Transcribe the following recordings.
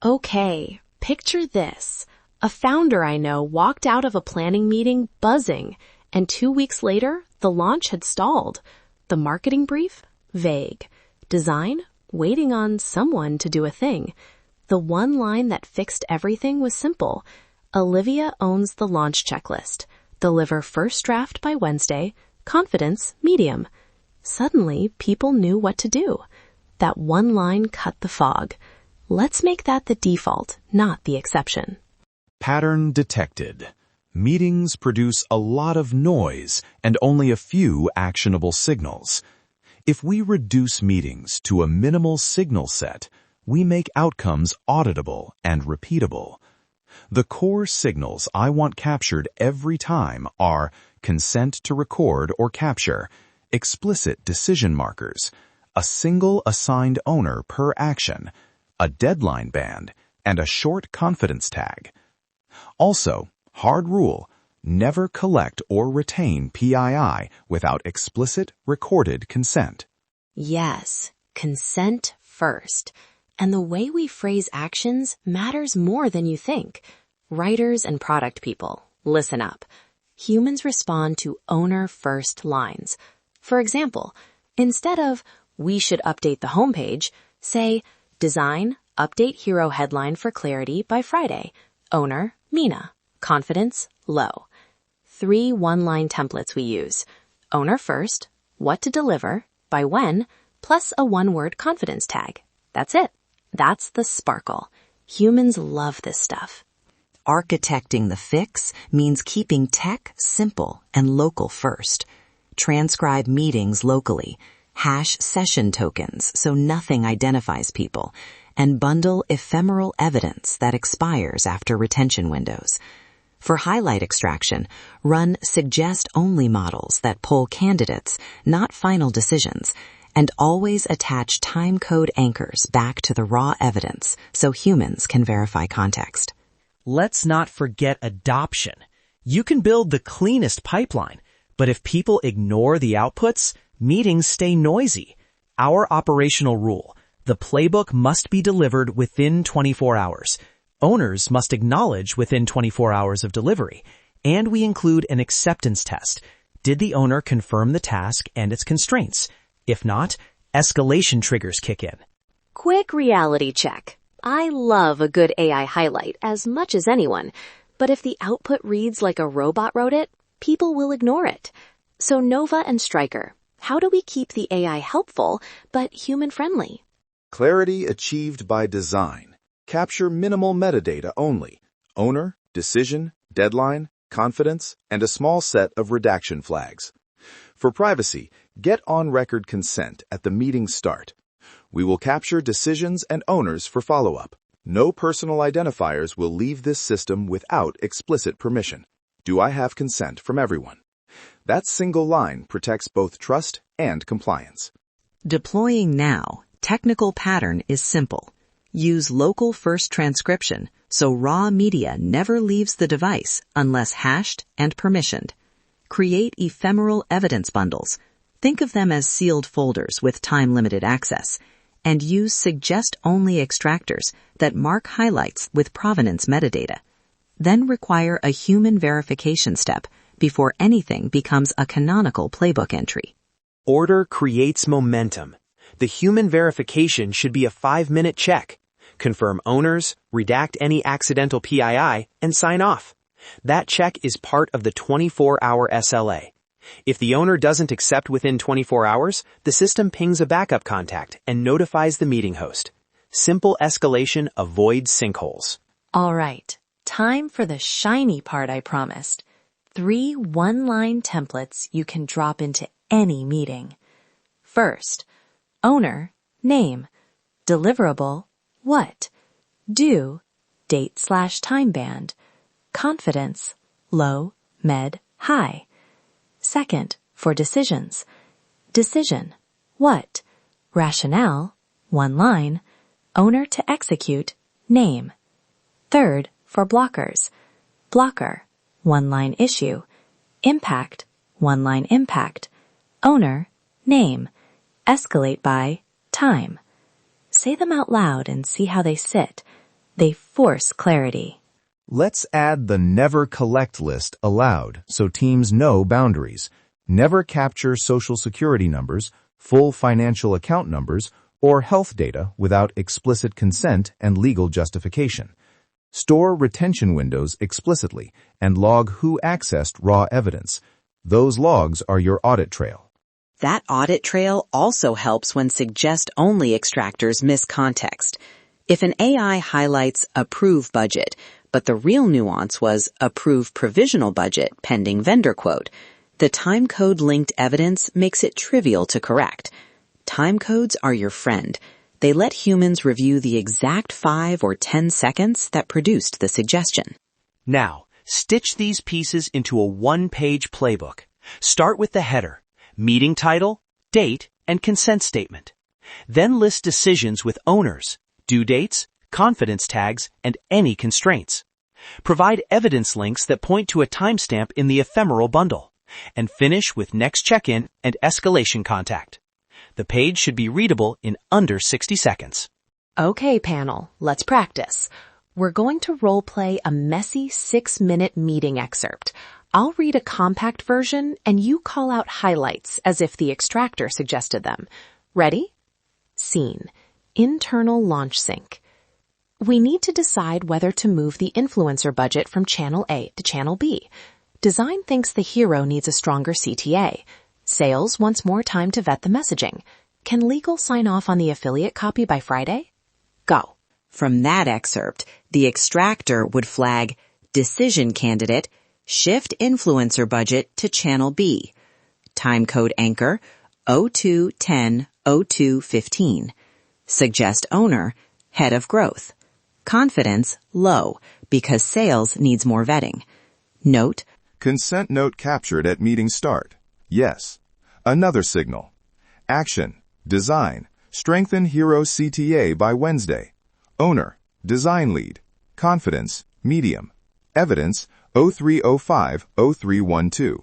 Okay, picture this. A founder I know walked out of a planning meeting buzzing, and 2 weeks later, the launch had stalled. The marketing brief? Vague. Design? Waiting on someone to do a thing. The one line that fixed everything was simple. Olivia owns the launch checklist. Deliver first draft by Wednesday. Confidence, medium. Suddenly, people knew what to do. That one line cut the fog. Let's make that the default, not the exception. Pattern detected. Meetings produce a lot of noise and only a few actionable signals. If we reduce meetings to a minimal signal set, we make outcomes auditable and repeatable. The core signals I want captured every time are consent to record or capture, explicit decision markers, a single assigned owner per action, a deadline band, and a short confidence tag. Also, hard rule, never collect or retain PII without explicit recorded consent. Yes, consent first. And the way we phrase actions matters more than you think. Writers and product people, listen up. Humans respond to owner-first lines. For example, instead of, we should update the homepage, say, design, update hero headline for clarity by Friday. Owner, Mina. Confidence, low. 3 one-line templates we use. Owner first, what to deliver, by when, plus a one-word confidence tag. That's it. That's the sparkle. Humans love this stuff. Architecting the fix means keeping tech simple and local first. Transcribe meetings locally, hash session tokens so nothing identifies people, and bundle ephemeral evidence that expires after retention windows. For highlight extraction, run suggest-only models that pull candidates, not final decisions, and always attach timecode anchors back to the raw evidence so humans can verify context. Let's not forget adoption. You can build the cleanest pipeline, but if people ignore the outputs, meetings stay noisy. Our operational rule, the playbook must be delivered within 24 hours. Owners must acknowledge within 24 hours of delivery, and we include an acceptance test. Did the owner confirm the task and its constraints? If not, escalation triggers kick in. Quick reality check. I love a good AI highlight as much as anyone, but if the output reads like a robot wrote it, people will ignore it. So Nova and Stryker, how do we keep the AI helpful but human-friendly? Clarity achieved by design. Capture minimal metadata only. Owner, decision, deadline, confidence, and a small set of redaction flags. For privacy, get on-record consent at the meeting start. We will capture decisions and owners for follow-up. No personal identifiers will leave this system without explicit permission. Do I have consent from everyone? That single line protects both trust and compliance. Deploying now, technical pattern is simple. Use local first transcription so raw media never leaves the device unless hashed and permissioned. Create ephemeral evidence bundles. Think of them as sealed folders with time-limited access. And use suggest-only extractors that mark highlights with provenance metadata. Then require a human verification step before anything becomes a canonical playbook entry. Order creates momentum. The human verification should be a 5-minute check. Confirm owners, redact any accidental PII, and sign off. That check is part of the 24-hour SLA. If the owner doesn't accept within 24 hours, the system pings a backup contact and notifies the meeting host. Simple escalation avoids sinkholes. All right, time for the shiny part I promised. 3 one-line templates you can drop into any meeting. First, owner, name, deliverable, what, due, date/time band, confidence, low, med, high. Second, for decisions. Decision, what, rationale, one line, owner to execute, name. Third, for blockers. Blocker, one-line issue. Impact, one-line impact. Owner, name. Escalate by, time. Say them out loud and see how they sit. They force clarity. Let's add the never collect list allowed so teams know boundaries. Never capture social security numbers, full financial account numbers, or health data without explicit consent and legal justification. Store retention windows explicitly and log who accessed raw evidence. Those logs are your audit trail. That audit trail also helps when suggest-only extractors miss context. If an AI highlights approve budget, but the real nuance was approve provisional budget pending vendor quote, the timecode-linked evidence makes it trivial to correct. Timecodes are your friend. They let humans review the exact 5 or 10 seconds that produced the suggestion. Now, stitch these pieces into a one-page playbook. Start with the header, meeting title, date, and consent statement. Then list decisions with owners, due dates, confidence tags, and any constraints. Provide evidence links that point to a timestamp in the ephemeral bundle. And finish with next check-in and escalation contact. The page should be readable in under 60 seconds. Okay, panel, let's practice. We're going to role-play a messy 6-minute meeting excerpt. I'll read a compact version and you call out highlights as if the extractor suggested them. Ready? Scene. Internal launch sync. We need to decide whether to move the influencer budget from channel A to channel B. Design thinks the hero needs a stronger CTA. Sales wants more time to vet the messaging. Can legal sign off on the affiliate copy by Friday? Go. From that excerpt, the extractor would flag decision candidate, shift influencer budget to channel B. Timecode anchor 0210-0215. Suggest owner, head of growth. Confidence low because sales needs more vetting. Note, consent note captured at meeting start. Yes. Another signal. Action. Design. Strengthen hero CTA by Wednesday. Owner. Design lead. Confidence. Medium. Evidence. 0305-0312.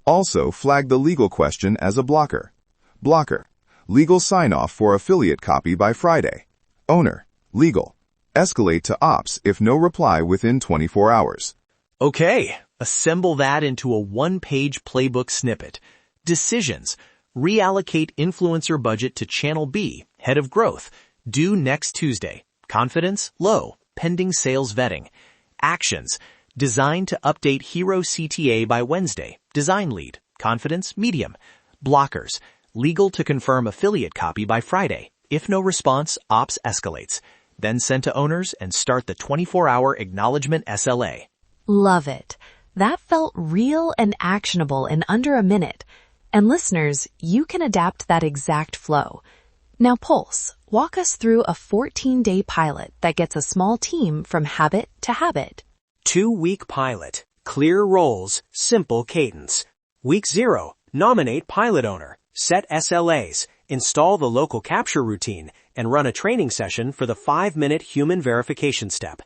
Also flag the legal question as a blocker. Blocker. Legal sign-off for affiliate copy by Friday. Owner. Legal. Escalate to ops if no reply within 24 hours. Okay, assemble that into a one-page playbook snippet. Decisions. Reallocate influencer budget to channel B, head of growth. Due next Tuesday. Confidence low, pending sales vetting. Actions. Design to update hero CTA by Wednesday. Design lead. Confidence medium. Blockers. Legal to confirm affiliate copy by Friday. If no response, ops escalates. Then send to owners and start the 24-hour acknowledgement SLA. Love it. That felt real and actionable in under a minute. And listeners, you can adapt that exact flow. Now Pulse, walk us through a 14-day pilot that gets a small team from habit to habit. 2-week pilot. Clear roles, simple cadence. Week 0, nominate pilot owner, set SLAs, install the local capture routine, and run a training session for the 5-minute human verification step.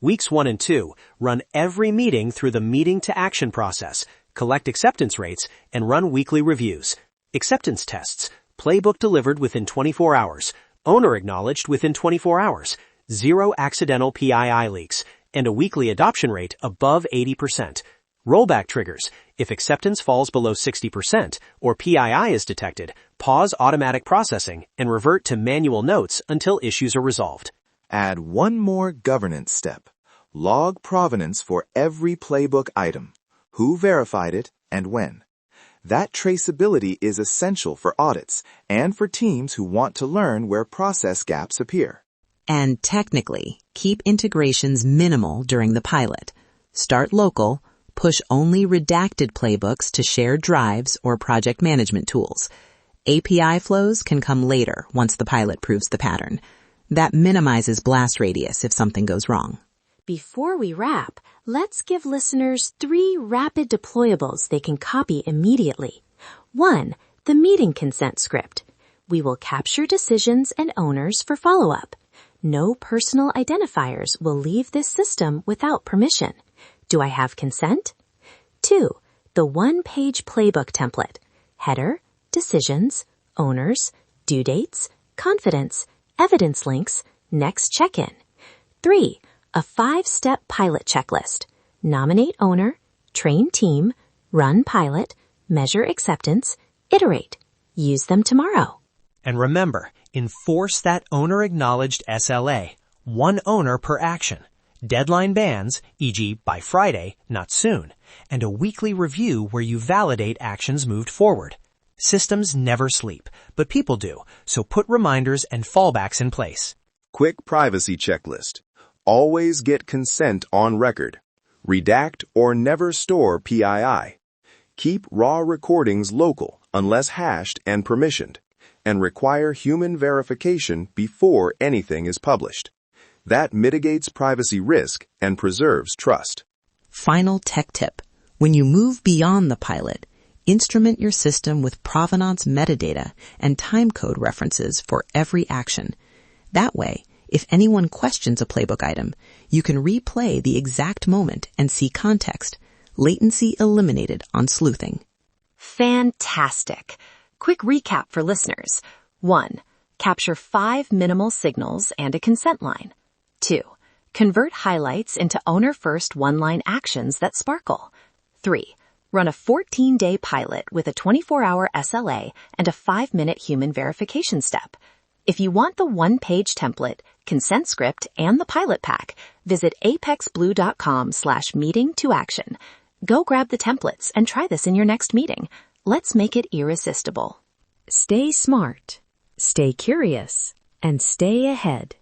Weeks 1 and 2, run every meeting through the meeting to action process, collect acceptance rates, and run weekly reviews. Acceptance tests, playbook delivered within 24 hours, owner acknowledged within 24 hours, 0 accidental PII leaks, and a weekly adoption rate above 80%. Rollback triggers. If acceptance falls below 60% or PII is detected, pause automatic processing and revert to manual notes until issues are resolved. Add one more governance step. Log provenance for every playbook item. Who verified it and when. That traceability is essential for audits and for teams who want to learn where process gaps appear. And technically, keep integrations minimal during the pilot. Start local, push only redacted playbooks to shared drives or project management tools. API flows can come later once the pilot proves the pattern. That minimizes blast radius if something goes wrong. Before we wrap, let's give listeners 3 rapid deployables they can copy immediately. 1. The meeting consent script. We will capture decisions and owners for follow-up. No personal identifiers will leave this system without permission. Do I have consent? 2. The one-page playbook template. Header, decisions, owners, due dates, confidence, evidence links, next check-in. 3. A 5-step pilot checklist. Nominate owner, train team, run pilot, measure acceptance, iterate. Use them tomorrow. And remember, enforce that owner-acknowledged SLA. One owner per action. Deadline bands, e.g. by Friday, not soon. And a weekly review where you validate actions moved forward. Systems never sleep, but people do, so put reminders and fallbacks in place. Quick privacy checklist. Always get consent on record. Redact or never store PII. Keep raw recordings local unless hashed and permissioned, and require human verification before anything is published. That mitigates privacy risk and preserves trust. Final tech tip. When you move beyond the pilot, instrument your system with provenance metadata and timecode references for every action. That way, if anyone questions a playbook item, you can replay the exact moment and see context. Latency eliminated on sleuthing. Fantastic. Quick recap for listeners. 1. Capture 5 minimal signals and a consent line. 2. Convert highlights into owner-first one-line actions that sparkle. 3. Run a 14-day pilot with a 24-hour SLA and a 5-minute human verification step. If you want the one-page template, consent script, and the pilot pack, visit apexblue.com/meeting-to-action. Go grab the templates and try this in your next meeting. Let's make it irresistible. Stay smart, stay curious, and stay ahead.